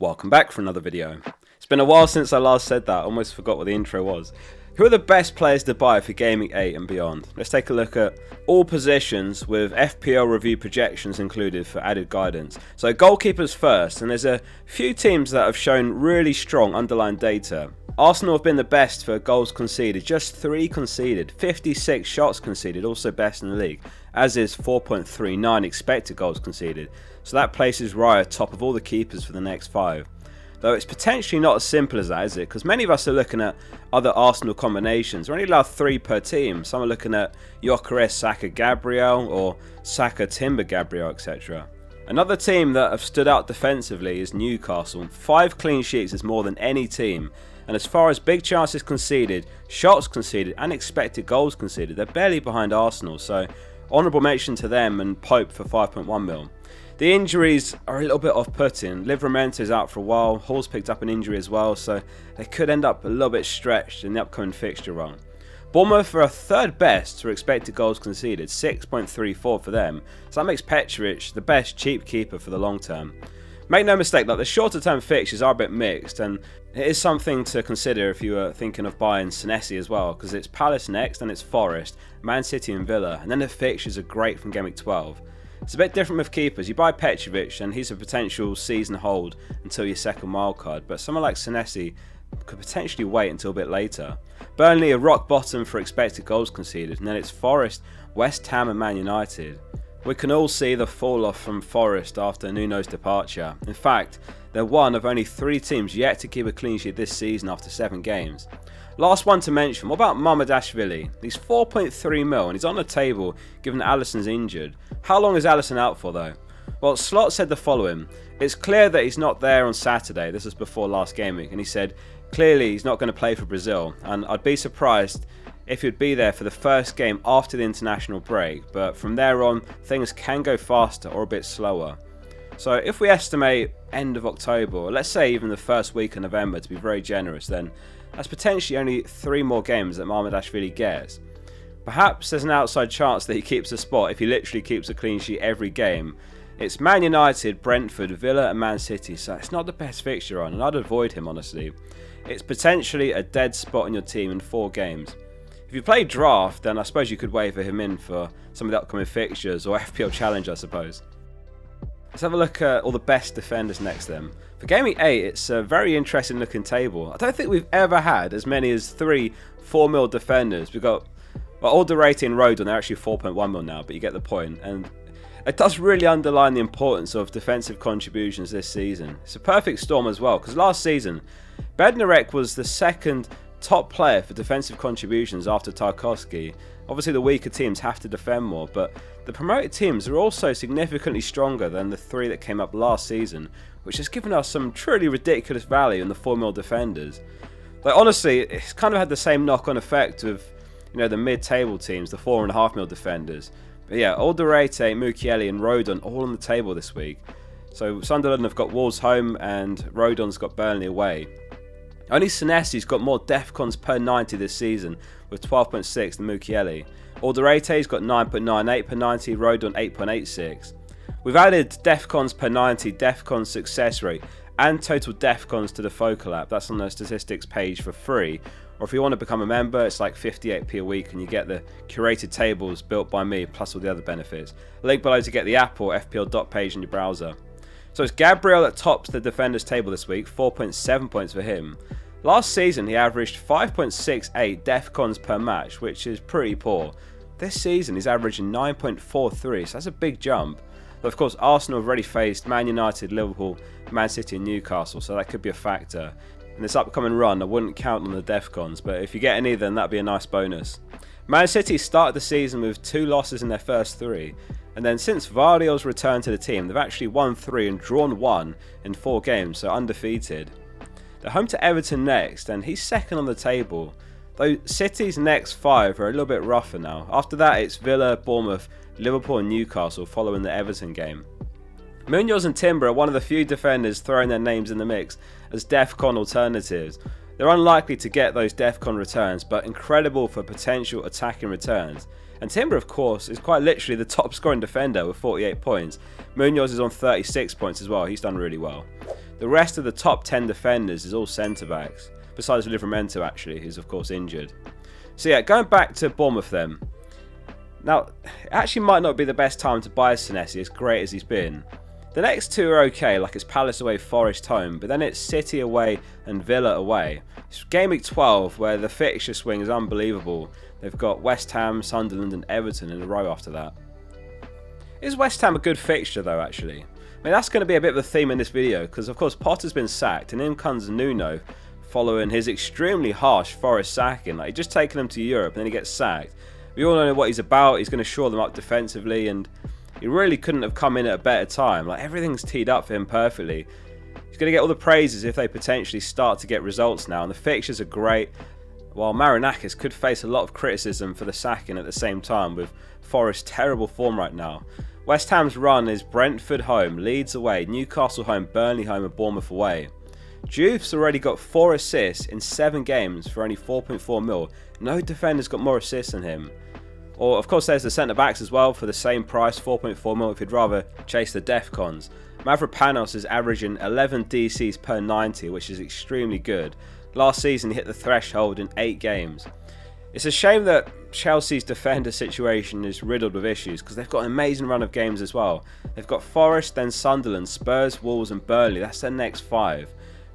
Welcome back for another video. It's been a while since I last said that, I almost forgot what the intro was. Who are the best players to buy for Gameweek 8 and beyond? Let's take a look at all positions with FPL review projections included for added guidance. So goalkeepers first, and there's a few teams that have shown really strong underlying data. Arsenal have been the best for goals conceded, just 3 conceded, 56 shots conceded, also best in the league, as is 4.39 expected goals conceded. So that places Raya top of all the keepers for the next 5. Though it's potentially not as simple as that, is it? Because many of us are looking at other Arsenal combinations. We're only allowed 3 per team. Some are looking at Gyökeres, Saka, Gabriel, or Saka, Timber, Gabriel, etc. Another team that have stood out defensively is Newcastle. 5 clean sheets is more than any team. And as far as big chances conceded, shots conceded, and expected goals conceded, they're barely behind Arsenal. So honourable mention to them and Pope for 5.1 mil. The injuries are a little bit off-putting. Livramento is out for a while. Hall's picked up an injury as well, so they could end up a little bit stretched in the upcoming fixture run. Bournemouth are 3rd best for expected goals conceded, 6.34 for them. So that makes Petrovic the best cheap keeper for the long term. Make no mistake, like the shorter term fixtures are a bit mixed, and it is something to consider if you are thinking of buying Senesi as well, because it's Palace next, and it's Forest, Man City and Villa, and then the fixtures are great from Gameweek 12. It's a bit different with keepers. You buy Petrovic and he's a potential season hold until your second wildcard, but someone like Senesi could potentially wait until a bit later. Burnley are rock bottom for expected goals conceded, and then it's Forest, West Ham and Man United. We can all see the fall off from Forest after Nuno's departure. In fact, they're one of only 3 teams yet to keep a clean sheet this season after 7 games. Last one to mention, what about Mamardashvili? He's 4.3 mil and he's on the table given that Alisson's injured. How long is Alisson out for though? Well, Slot said the following: it's clear that he's not there on Saturday. This was before last game week, and he said clearly he's not going to play for Brazil, and I'd be surprised if he'd be there for the first game after the international break, but from there on things can go faster or a bit slower. So if we estimate end of October, or let's say even the first week of November to be very generous, then that's potentially only 3 more games that Mamardashvili gets. Perhaps there's an outside chance that he keeps a spot if he literally keeps a clean sheet every game. It's Man United, Brentford, Villa and Man City, so it's not the best fixture on, and I'd avoid him honestly. It's potentially a dead spot on your team in 4 games. If you play draft, then I suppose you could waver him in for some of the upcoming fixtures, or FPL Challenge I suppose. Let's have a look at all the best defenders next then. For Gameweek 8, it's a very interesting looking table. I don't think we've ever had as many as 3 4 mil defenders. We've got, well, Alderete and Rodon, they're actually 4.1 mil now, but you get the point. And it does really underline the importance of defensive contributions this season. It's a perfect storm as well, because last season, Bednarek was the 2nd top player for defensive contributions after Tarkowski. Obviously the weaker teams have to defend more, but the promoted teams are also significantly stronger than the 3 that came up last season, which has given us some truly ridiculous value in the 4 mil defenders. Like honestly, it's kind of had the same knock-on effect with, you know, the mid-table teams, the 4.5 mil defenders. But yeah, Alderete, Mukiele and Rodon all on the table this week. So Sunderland have got Wolves home and Rodon's got Burnley away. Only Senesi's got more DEFCONs per 90 this season, with 12.6 than Mukiele. Alderete's got 9.98 per 90, Rodon 8.86. We've added DEFCONs per 90, DEFCON success rate, and total DEFCONs to the Focal app. That's on the statistics page for free. Or if you want to become a member, it's like 58p a week, and you get the curated tables built by me, plus all the other benefits. Link below to get the app or FPL page in your browser. So it's Gabriel that tops the defenders table this week, 4.7 points for him. Last season he averaged 5.68 DEFCONs per match, which is pretty poor. This season he's averaging 9.43, so that's a big jump. But of course Arsenal have already faced Man United, Liverpool, Man City and Newcastle, so that could be a factor. In this upcoming run I wouldn't count on the DEFCONs, but if you get any then that'd be a nice bonus. Man City started the season with 2 losses in their first 3. And then since Vardy's returned to the team, they've actually won 3 and drawn 1 in 4 games, so undefeated. They're home to Everton next, and he's 2nd on the table. Though City's next 5 are a little bit rougher now. After that, it's Villa, Bournemouth, Liverpool and Newcastle following the Everton game. Munoz and Timber are one of the few defenders throwing their names in the mix as DEFCON alternatives. They're unlikely to get those DEFCON returns, but incredible for potential attacking returns. And Timber, of course, is quite literally the top scoring defender with 48 points. Munoz is on 36 points as well. He's done really well. The rest of the top 10 defenders is all centre-backs, besides Livramento actually, who's of course injured. So yeah, going back to Bournemouth then. Now, it actually might not be the best time to buy Senesi, as great as he's been. The next two are okay, like it's Palace away, Forest home, but then it's City away and Villa away. It's Game Week 12 where the fixture swing is unbelievable. They've got West Ham, Sunderland and Everton in a row after that. Is West Ham a good fixture though actually? I mean, that's going to be a bit of a theme in this video, because of course Potter's been sacked and in comes Nuno following his extremely harsh Forest sacking. Like, he's just taken them to Europe and then he gets sacked. We all know what he's about. He's going to shore them up defensively, and he really couldn't have come in at a better time. Like, everything's teed up for him perfectly. He's going to get all the praises if they potentially start to get results now, and the fixtures are great, while Marinakis could face a lot of criticism for the sacking at the same time, with Forest's terrible form right now. West Ham's run is Brentford home, Leeds away, Newcastle home, Burnley home and Bournemouth away. Diouf's already got 4 assists in 7 games for only 4.4 mil. No defender's got more assists than him. Or of course there's the centre-backs as well for the same price, 4.4 mil if you'd rather chase the Defcons. Mavropanos is averaging 11 DCs per 90, which is extremely good. Last season he hit the threshold in 8 games. It's a shame that Chelsea's defender situation is riddled with issues, because they've got an amazing run of games as well. They've got Forest, then Sunderland, Spurs, Wolves and Burnley. That's their next 5.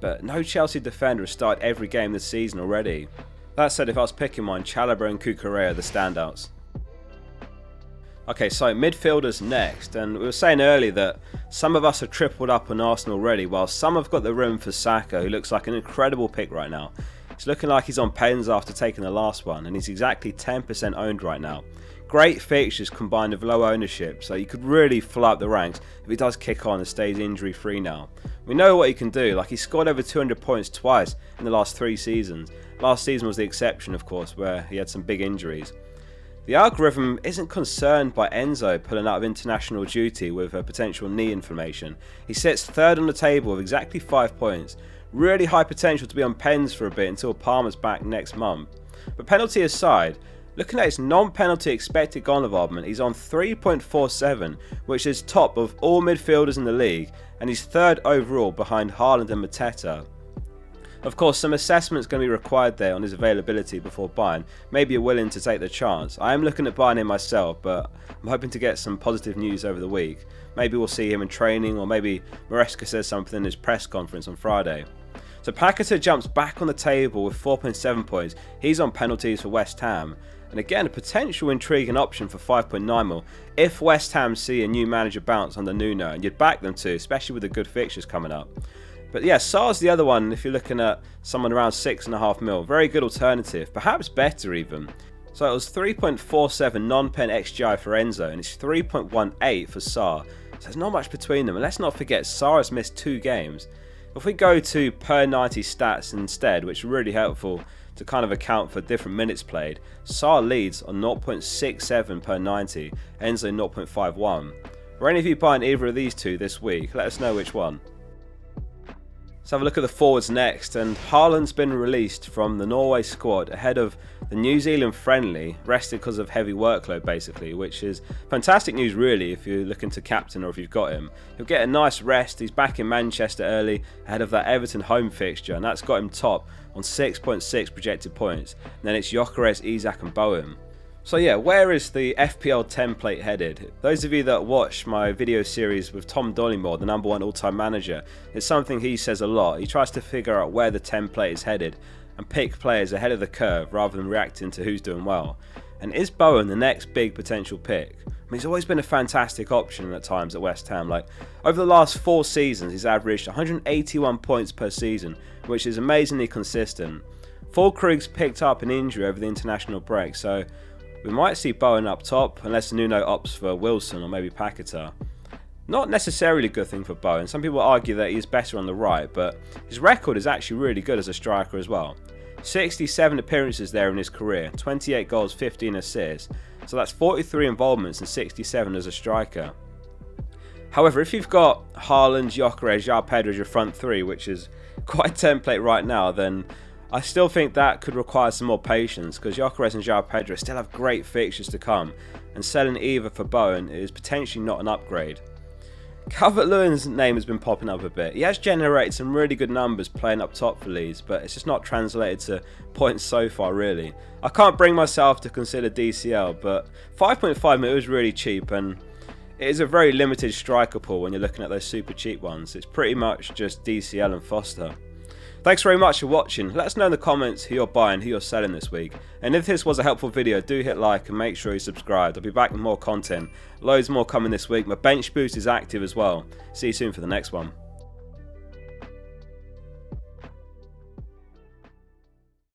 But no Chelsea defender has started every game this season already. That said, if I was picking mine, Chalobah and Cucurella are the standouts. Okay, so midfielders next, and we were saying earlier that some of us have tripled up on Arsenal already, while some have got the room for Saka, who looks like an incredible pick right now. He's looking like he's on pens after taking the last one, and he's exactly 10% owned right now. Great fixtures combined with low ownership, so you could really fly up the ranks if he does kick on and stays injury free now. We know what he can do, like he scored over 200 points twice in the last 3 seasons. Last season was the exception of course, where he had some big injuries. The algorithm isn't concerned by Enzo pulling out of international duty with a potential knee inflammation. He sits 3rd on the table with exactly 5 points. Really high potential to be on pens for a bit until Palmer's back next month. But penalty aside, looking at his non-penalty expected goal involvement, he's on 3.47, which is top of all midfielders in the league, and he's 3rd overall behind Haaland and Mateta. Of course, some assessment's going to be required there on his availability before buying. Maybe you're willing to take the chance. I am looking at buying him myself, but I'm hoping to get some positive news over the week. Maybe we'll see him in training, or maybe Maresca says something in his press conference on Friday. So Paquetá jumps back on the table with 4.7 points. He's on penalties for West Ham. And again, a potential intriguing option for 5.9 mil if West Ham see a new manager bounce under Nuno, and you'd back them to, especially with the good fixtures coming up. But yeah, Sarr's the other one if you're looking at someone around 6.5 mil. Very good alternative, perhaps better even. So it was 3.47 non-pen XGI for Enzo, and it's 3.18 for Sarr. So there's not much between them, and let's not forget Sarr has missed 2 games. If we go to per 90 stats instead, which are really helpful to kind of account for different minutes played, Sarr leads on 0.67 per 90, Enzo 0.51. Were any of you buying either of these two this week? Let us know which one. Let's have a look at the forwards next, and Haaland's been released from the Norway squad ahead of the New Zealand friendly, rested because of heavy workload basically, which is fantastic news really if you're looking to captain or if you've got him. He'll get a nice rest. He's back in Manchester early ahead of that Everton home fixture, and that's got him top on 6.6 projected points. And then it's Gyökeres, Isak and Bowen. So yeah, where is the FPL template headed? Those of you that watch my video series with Tom Dollymore, the #1 all-time manager, it's something he says a lot. He tries to figure out where the template is headed and pick players ahead of the curve rather than reacting to who's doing well. And is Bowen the next big potential pick? I mean, he's always been a fantastic option at times at West Ham. Like, over the last 4 seasons, he's averaged 181 points per season, which is amazingly consistent. Fulkrug's picked up an injury over the international break, so we might see Bowen up top, unless Nuno opts for Wilson or maybe Paquetá. Not necessarily a good thing for Bowen. Some people argue that he's better on the right, but his record is actually really good as a striker as well. 67 appearances there in his career, 28 goals, 15 assists. So that's 43 involvements and 67 as a striker. However, if you've got Haaland, Gyökeres, João Pedro as your front 3, which is quite a template right now, then I still think that could require some more patience, because Gyökeres and João Pedro still have great fixtures to come, and selling either for Bowen is potentially not an upgrade. Calvert-Lewin's name has been popping up a bit. He has generated some really good numbers playing up top for Leeds, but it's just not translated to points so far, really. I can't bring myself to consider DCL, but 5.5 mil is really cheap, and it is a very limited striker pool when you're looking at those super cheap ones. It's pretty much just DCL and Foster. Thanks very much for watching. Let us know in the comments who you're buying, who you're selling this week. And if this was a helpful video, do hit like and make sure you subscribe. I'll be back with more content. Loads more coming this week. My bench boost is active as well. See you soon for the next one.